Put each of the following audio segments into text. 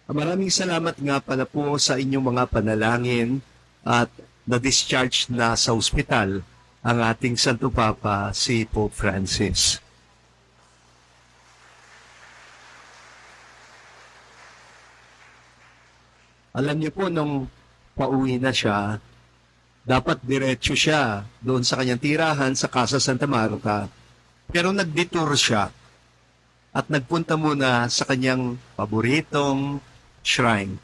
Maraming salamat nga pala po sa inyong mga panalangin at na-discharge na sa ospital ang ating Santo Papa, si Pope Francis. Alam niyo po, nung pauwi na siya, dapat diretso siya doon sa kanyang tirahan sa Casa Santa Marta. Pero nag-detour siya at nagpunta muna sa kanyang paboritong shrine,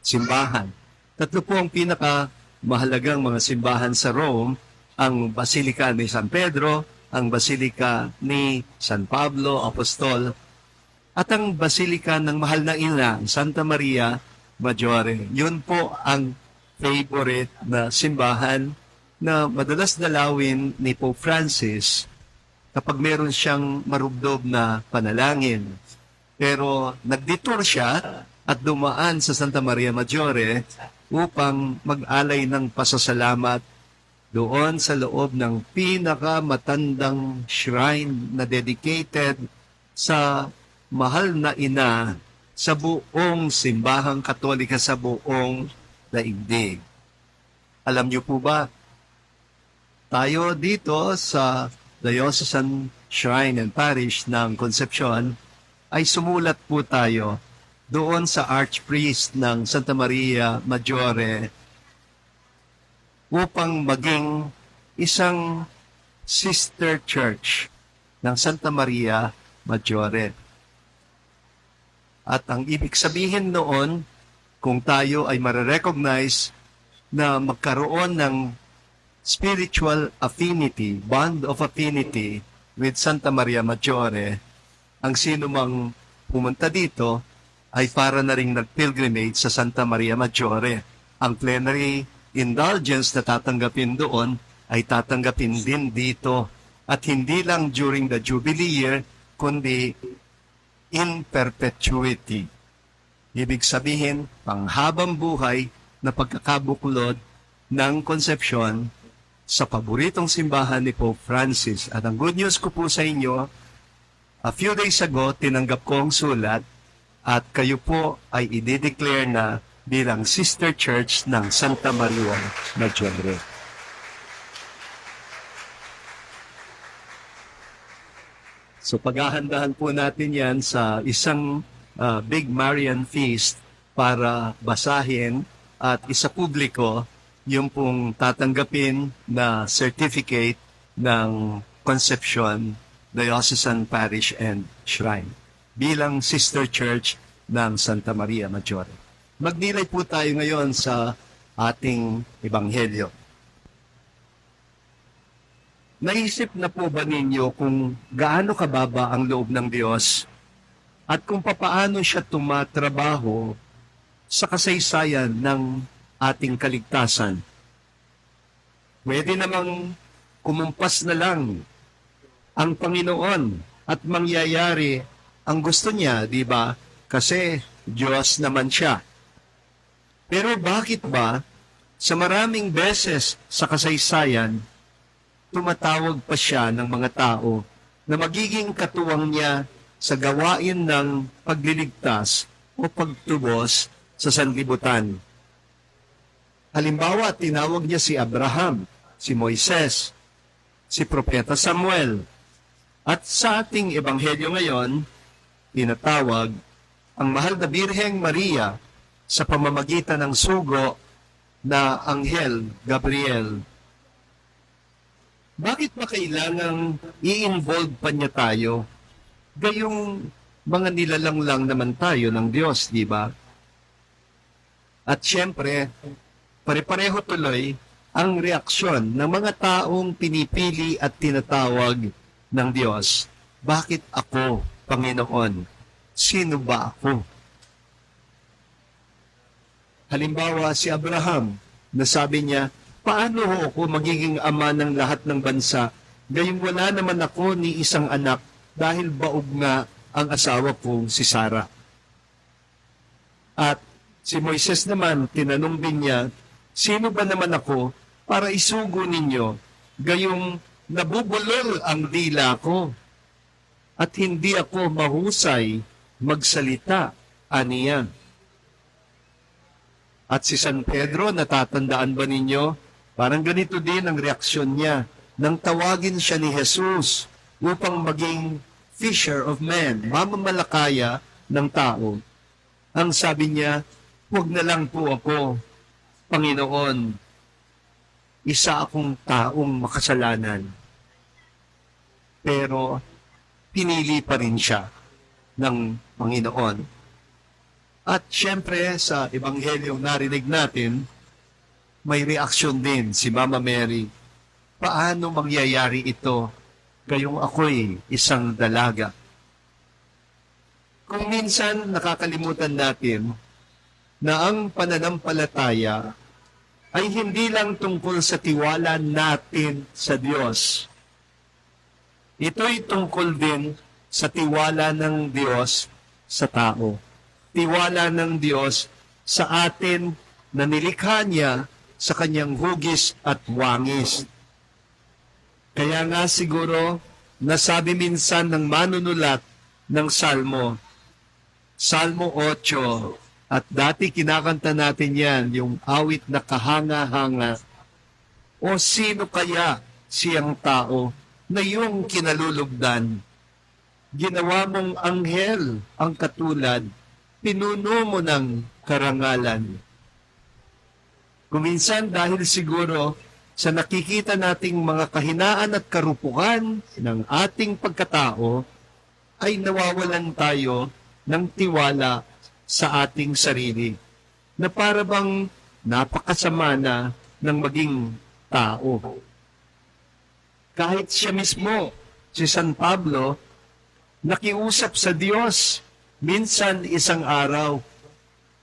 simbahan. Tatlo po ang pinakamahalagang mga simbahan sa Rome, ang Basilica ni San Pedro, ang Basilica ni San Pablo Apostol, at ang Basilica ng Mahal na Ina, Santa Maria Maggiore. Yun po ang favorite na simbahan na madalas dalawin ni Pope Francis kapag meron siyang marubdob na panalangin. Pero nag-detour siya at dumaan sa Santa Maria Maggiore upang mag-alay ng pasasalamat doon sa loob ng pinakamatandang shrine na dedicated sa mahal na ina sa buong simbahang Katolika sa buong daigdig. Alam niyo po ba, tayo dito sa Diocesan Shrine and Parish ng Concepcion ay sumulat po tayo doon sa Archpriest ng Santa Maria Maggiore upang maging isang sister church ng Santa Maria Maggiore. At ang ibig sabihin noon, kung tayo ay marirecognize na magkaroon ng spiritual affinity, bond of affinity with Santa Maria Maggiore, ang sino mang pumunta dito ay para na ring nag-pilgrimage sa Santa Maria Maggiore. Ang plenary indulgence na tatanggapin doon ay tatanggapin din dito at hindi lang during the Jubilee year, kundi in perpetuity. Ibig sabihin, panghabang buhay na pagkakabuklod ng konsepsyon sa paboritong simbahan ni Pope Francis. At ang good news ko po sa inyo, a few days ago, tinanggap ko ang sulat at kayo po ay i-declare na bilang sister church ng Santa Maria Maggiore. So paghahandahan po natin yan sa isang Big Marian Feast para basahin at isa publiko yung pong tatanggapin na certificate ng Concepcion Diocesan Parish and Shrine bilang sister church ng Santa Maria Maggiore. Magnilay po tayo ngayon sa ating ebanghelyo. Naisip na po ba ninyo kung gaano kababa ang loob ng Diyos at kung papaano siya tumatrabaho sa kasaysayan ng ating kaligtasan? Pwede namang kumumpas na lang ang Panginoon at mangyayari ang gusto niya, di ba? Kasi Diyos naman siya. Pero bakit ba sa maraming beses sa kasaysayan, tumatawag pa siya ng mga tao na magiging katuwang niya sa gawain ng pagliligtas o pagtubos sa sanlibutan? Halimbawa, tinawag niya si Abraham, si Moises, si Propeta Samuel. At sa ating ebanghelyo ngayon, tinatawag ang mahal na Birheng Maria sa pamamagitan ng sugo na Anghel Gabriel. Bakit ba kailangang i-involve pa niya tayo? Gayong mga nilalang lang naman tayo ng Diyos, di ba? At syempre, pare-pareho tuloy ang reaksyon ng mga taong pinipili at tinatawag ng Diyos. Bakit ako, Panginoon? Sino ba ako? Halimbawa, si Abraham, na sabi niya, paano ako magiging ama ng lahat ng bansa? Gayong wala naman ako ni isang anak dahil baog nga ang asawa kong si Sarah. At si Moises naman, tinanong din niya, sino ba naman ako para isugo ninyo? Gayong nabubulol ang dila ko at hindi ako mahusay magsalita, aniya. At si San Pedro, natatandaan ba ninyo? Parang ganito din ang reaksyon niya nang tawagin siya ni Jesus upang maging fisher of men, mamamalakaya ng tao. Ang sabi niya, huwag na lang po ako, Panginoon, isa akong taong makasalanan. Pero pinili pa rin siya ng Panginoon. At syempre, sa Ebanghelyong narinig natin, may reaksyon din si Mama Mary. Paano mangyayari ito gayong ako'y isang dalaga? Kung minsan nakakalimutan natin na ang pananampalataya ay hindi lang tungkol sa tiwala natin sa Diyos. Ito'y tungkol din sa tiwala ng Diyos sa tao. Tiwala ng Diyos sa atin na nilikha niya sa kanyang hugis at wangis. Kaya nga siguro, nasabi minsan ng manunulat ng Salmo, Salmo 8, at dati kinakanta natin yan, yung awit na kahanga-hanga. O sino kaya siyang tao na iyong kinalulugdan? Ginawa mong anghel ang katulad, pinuno mo ng karangalan. Kuminsan dahil siguro sa nakikita nating mga kahinaan at karupukan ng ating pagkatao, ay nawawalan tayo ng tiwala sa ating sarili, na para bang napakasama na ng maging tao. Kahit siya mismo, si San Pablo, nakiusap sa Diyos, minsan isang araw,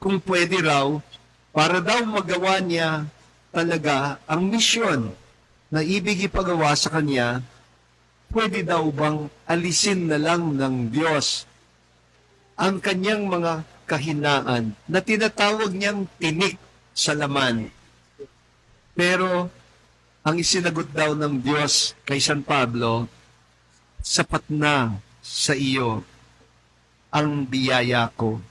kung pwede raw, para daw magawa niya talaga ang misyon na ibig ipagawa sa kanya, pwede daw bang alisin na lang ng Diyos ang kanyang mga kahinaan na tinatawag niyang tinik sa laman. Pero ang isinagot daw ng Diyos kay San Pablo, sapat na sa iyo ang biyaya ko.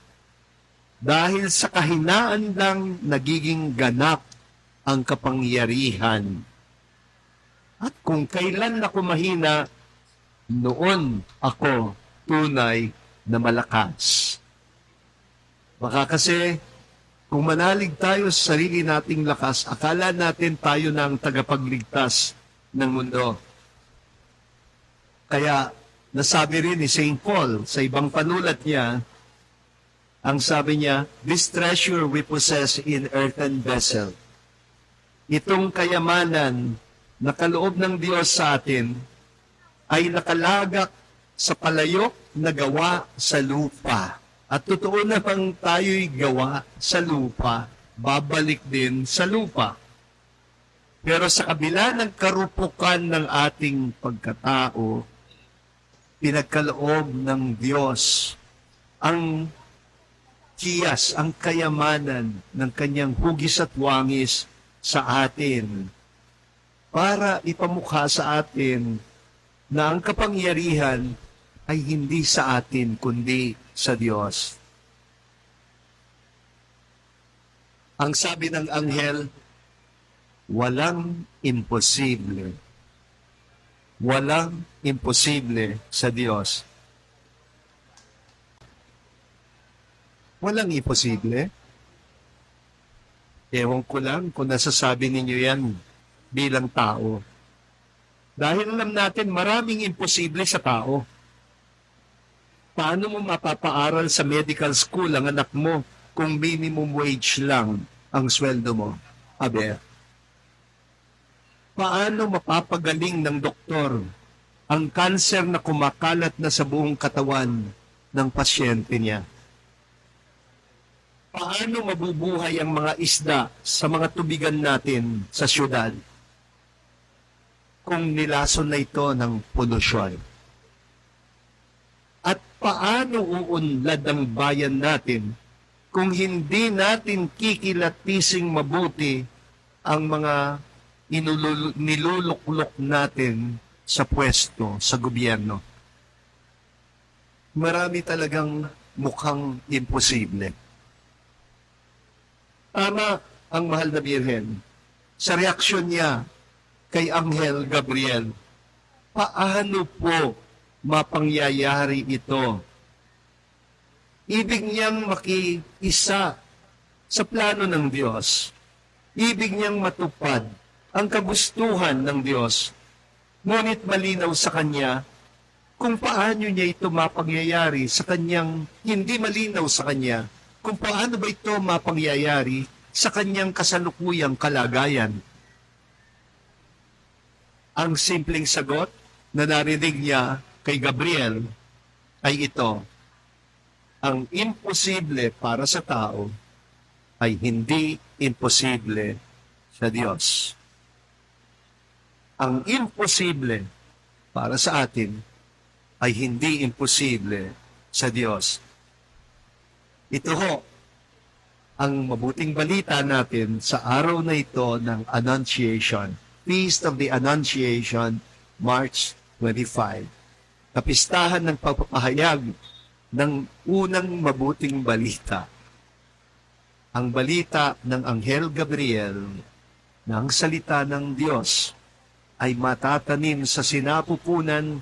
Dahil sa kahinaan lang nagiging ganap ang kapangyarihan. At kung kailan ako mahina, noon ako tunay na malakas. Baka kasi, kung manalig tayo sa sarili nating lakas, akala natin tayo na ang tagapagligtas ng mundo. Kaya, nasabi rin ni St. Paul sa ibang panulat niya, ang sabi niya, this treasure we possess in earthen vessel. Itong kayamanan na kaloob ng Diyos sa atin ay nakalagak sa palayok na gawa sa lupa. At totoo namang tayo'y gawa sa lupa, babalik din sa lupa. Pero sa kabila ng karupukan ng ating pagkatao, pinagkaloob ng Diyos ang kiyas, ang kayamanan ng kanyang hugis at wangis sa atin para ipamukha sa atin na ang kapangyarihan ay hindi sa atin kundi sa Diyos. Ang sabi ng anghel, walang imposible. Walang imposible sa Diyos. Walang imposible. Ewan ko lang kung nasasabi ninyo yan bilang tao. Dahil alam natin maraming imposible sa tao. Paano mo mapapaaral sa medical school ang anak mo kung minimum wage lang ang sweldo mo? Abe. Paano mapapagaling ng doktor ang kanser na kumakalat na sa buong katawan ng pasyente niya? Paano mabubuhay ang mga isda sa mga tubigan natin sa syudad kung nilason na ito ng polusyon? At paano uunlad ang bayan natin kung hindi natin kikilatising mabuti ang mga niluluklok natin sa pwesto, sa gobyerno? Marami talagang mukhang imposible. Tama ang mahal na Birhen sa reaksyon niya kay Anghel Gabriel. Paano po mapangyayari ito? Ibig niyang makiisa sa plano ng Diyos. Ibig niyang matupad ang kagustuhan ng Diyos. Ngunit malinaw sa kanya kung paano niya ito mapangyayari sa kanyang hindi malinaw sa kanya kung paano ba ito mapangyayari sa kanyang kasalukuyang kalagayan. Ang simpleng sagot na narinig niya kay Gabriel ay ito: ang imposible para sa tao ay hindi imposible sa Diyos. Ang imposible para sa atin ay hindi imposible sa Diyos. Ito ho ang mabuting balita natin sa araw na ito ng Annunciation, Feast of the Annunciation, March 25. Kapistahan ng pagpapahayag ng unang mabuting balita. Ang balita ng Anghel Gabriel na ang salita ng Diyos ay matatanim sa sinapupunan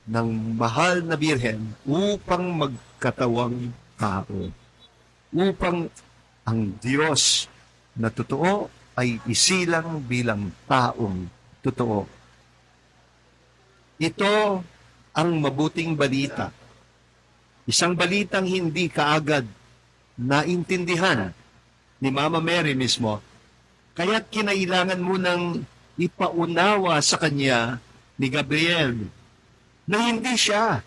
ng mahal na Birhen upang magkatawang tao. Upang ang Diyos na totoo ay isilang bilang taong totoo. Ito ang mabuting balita. Isang balitang hindi kaagad naintindihan ni Mama Mary mismo. Kaya't kinailangan munang ipaunawa sa kanya ni Gabriel na hindi siya,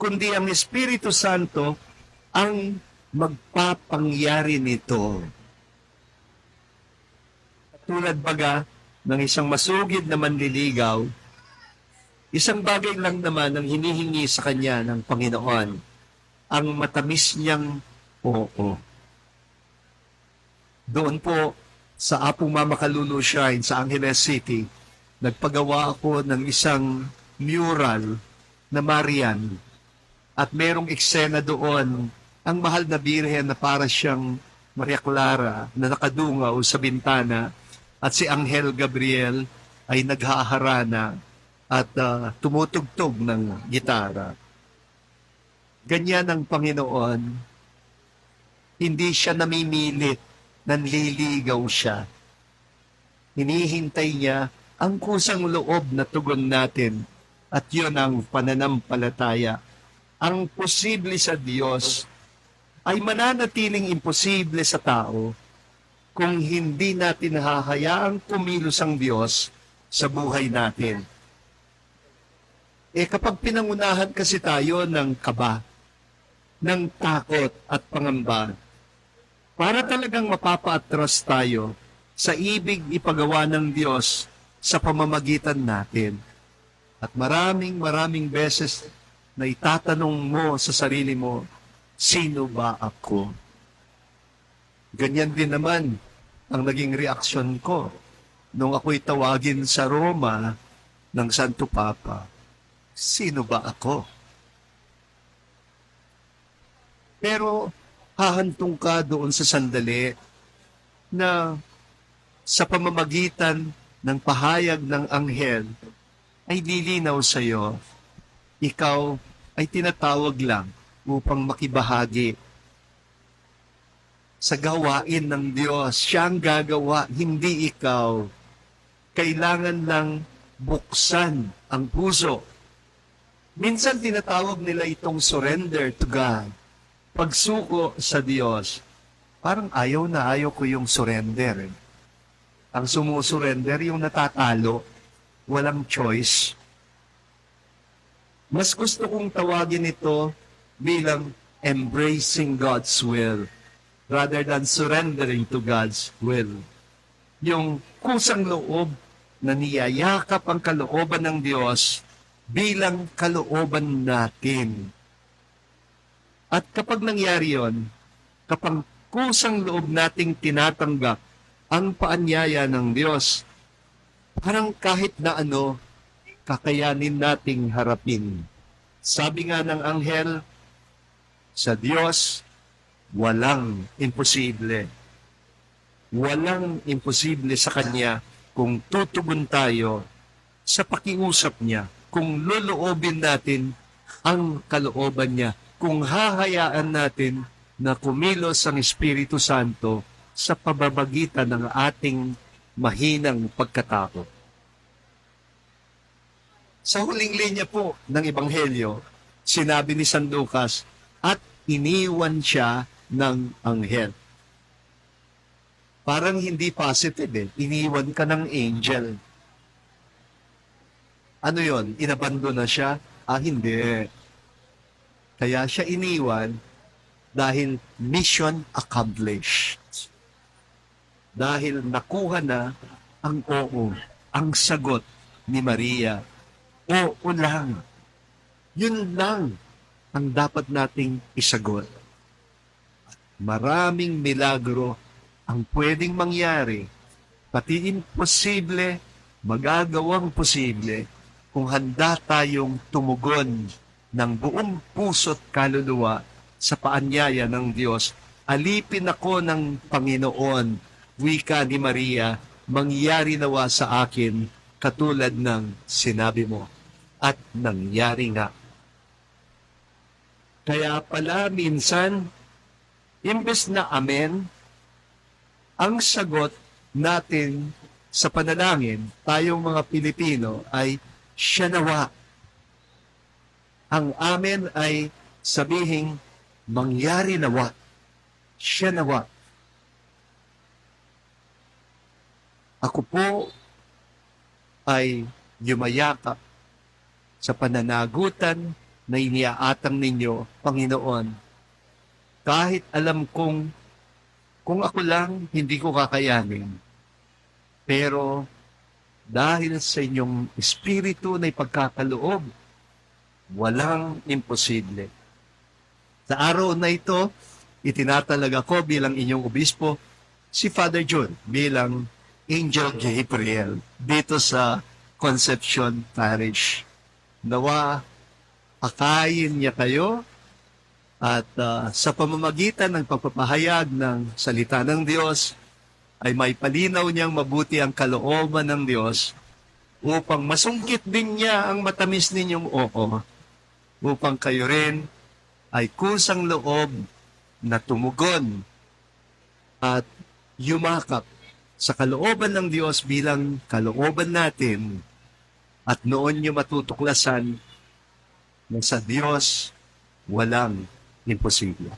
kundi ang Espiritu Santo ang magpapangyari nito. Tulad baga ng isang masugid na manliligaw, isang bagay lang naman ang hinihingi sa kanya ng Panginoon, ang matamis niyang oo. Doon po sa Apong Mama Kalulu Shrine sa Angeles City, nagpagawa ako ng isang mural na Marian at merong eksena doon ang mahal na Birhen na para siyang Maria Clara na nakadungaw sa bintana at si Anghel Gabriel ay naghaharana at tumutugtog ng gitara. Ganyan ang Panginoon. Hindi siya namimilit, nanliligaw siya. Hinihintay niya ang kusang loob na tugon natin at yun ang pananampalataya. Ang posible sa Diyos ay mananatiling imposible sa tao kung hindi natin hahayaang kumilos ang Diyos sa buhay natin. Kapag pinangunahan kasi tayo ng kaba, ng takot at pangamba, para talagang mapapa-atras tayo sa ibig ipagawa ng Diyos sa pamamagitan natin. At maraming beses na itatanong mo sa sarili mo, sino ba ako? Ganyan din naman ang naging reaksyon ko nung ako'y tawagin sa Roma ng Santo Papa. Sino ba ako? Pero hahantong ka doon sa sandali na sa pamamagitan ng pahayag ng anghel ay lilinaw sa iyo, ikaw ay tinatawag lang upang makibahagi sa gawain ng Diyos. Siya ang gagawa, hindi ikaw. Kailangan lang buksan ang puso. Minsan tinatawag nila itong surrender to God. Pagsuko sa Diyos. Parang ayaw na ayaw ko yung surrender. Ang sumusurrender, yung natatalo, walang choice. Mas gusto kong tawagin ito bilang embracing God's will rather than surrendering to God's will. Yung kusang loob na niyayakap ang kalooban ng Diyos bilang kalooban natin. At kapag nangyari yon, kapag kusang loob nating tinatanggap ang paanyaya ng Diyos, parang kahit na ano, kakayanin nating harapin. Sabi nga ng anghel, sa Diyos, walang imposible. Walang imposible sa Kanya kung tutugon tayo sa pakiusap niya, kung loloobin natin ang kalooban niya, kung hahayaan natin na kumilos ang Espiritu Santo sa pamamagitan ng ating mahinang pagkatakot. Sa huling linya po ng Ebanghelyo, sinabi ni San Lucas, at iniwan siya ng anghel. Parang hindi positive eh. Iniwan ka ng angel. Ano yon? Inabando na siya? Hindi. Kaya siya iniwan dahil mission accomplished. Dahil nakuha na ang oo, ang sagot ni Maria. Oo lang. Yun lang ang dapat nating isagot. Maraming milagro ang pwedeng mangyari, pati imposible, magagawang posible, kung handa tayong tumugon ng buong puso't kaluluwa sa paanyaya ng Diyos. Alipin ako ng Panginoon, wika ni Maria, mangyari nawa sa akin katulad ng sinabi mo. At nangyari nga. Kaya pala minsan, imbes na amen, ang sagot natin sa panalangin, tayong mga Pilipino, ay siya nawa. Ang amen ay sabihing mangyari nawa. Siya nawa. Ako po ay yumayakap sa pananagutan na iniaatang ninyo, Panginoon. Kahit alam kong kung ako lang, hindi ko kakayanin. Pero dahil sa inyong espiritu na ipagkakaloob, walang imposible. Sa araw na ito, itinatalaga ko bilang inyong obispo, si Father John bilang Angel Gabriel dito sa Concepcion Parish. Nawa, akayin niya kayo at sa pamamagitan ng pagpapahayag ng salita ng Diyos ay may palinaw niyang mabuti ang kalooban ng Diyos upang masungkit din niya ang matamis ninyong oo, upang kayo rin ay kusang loob na tumugon at yumakap sa kalooban ng Diyos bilang kalooban natin. At noon nyo matutuklasan na sa Diyos walang imposible.